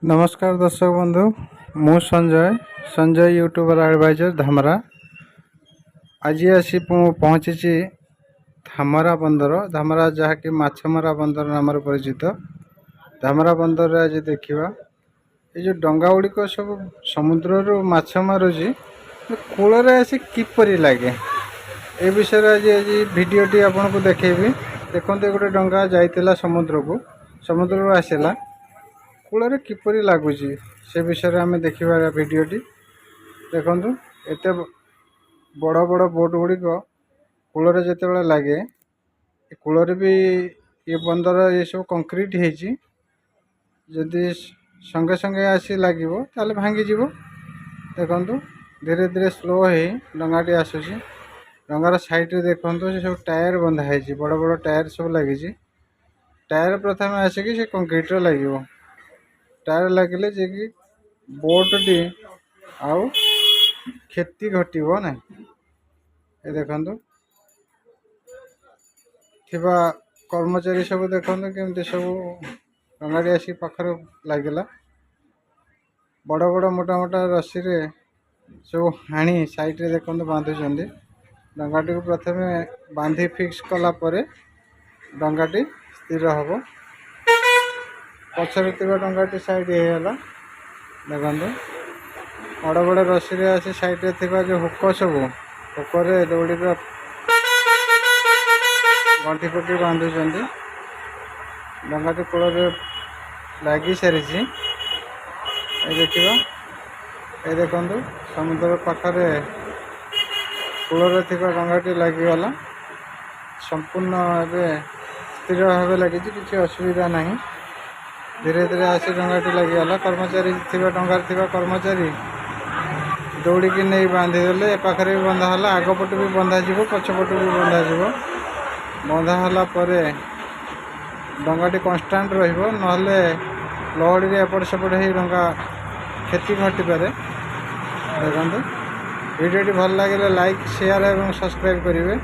नमस्कार दर्शक बंधु मु संजय यूट्यूबर एडवाइजर धामरा आज आसी पहुँची धामरा बंदर धामरा जहाँकि माछमरा बंदर नाम परिचित। धामरा बंदर आज देखा ये जो डंगा गुड़िक सब समुद्र माछ मारुची कूल आसी किपरि लगे ए विषय आज आज भिडटी आपन को देखेबी। देखते गोटे डंगा जाइला समुद्र आसला कूल किपरि लगुच से विषय आम देखा भिडटी। देखु एत बड़ बड़ बोट गुड़िक कूल जिते लगे कूल भी ये बंदर ये सब कंक्रीट होती जदि संगे संगे आसी लगे ताले भांगी जीव। देखु धीरे धीरे स्लो हो डंगाटी आसूसी डंगार साइड रे देखु से सब टायर बंधा है बड़ बड़ टायर सब लगी टायर प्रथम आसिक से कंक्रीट लगे टायर लगे जे कि बोटी आउ क्षति घटव ना। ये देखु थिबा कर्मचारी सब देखु केमती सब डंगाटी आसिक पाखर लगला बड़ बड़ मोटा मोटा रस्सी रे सब हाणी साइड रे देखु बांधुचंदी डंगाटी को प्रथम बांधी फिक्स कला परे डंगाटी स्थिर हम पछरे डंगाटी साइड होगा। देखु बड़ बड़ रस्सी रे आसी साइड रे थिबा जो हुक सब हुकरे दौड़ी गंठी पटी बांधुचंदी डंगाटी कूल लगी सारी देखा। ये देखु समुद्र पाखरे कूल डंगाटी लगिगला संपूर्ण स्थिर भाव लगी किसी असुविधा ना। धीरे धीरे आसी डंगाटी लगिगला कर्मचारी डंगार कर्मचारी दौड़ी की नहीं बांधीदे पाखे भी बंधाला आगपट भी बंधा पछपट भी बंधा बंधाला डंगाटी कन्स्टांट रही लहड़ी एपट सेपट हो डंगा क्षति घटी पारे। देखो भिडियोटी भल लगे लाइक शेयर और सब्सक्राइब करेंगे।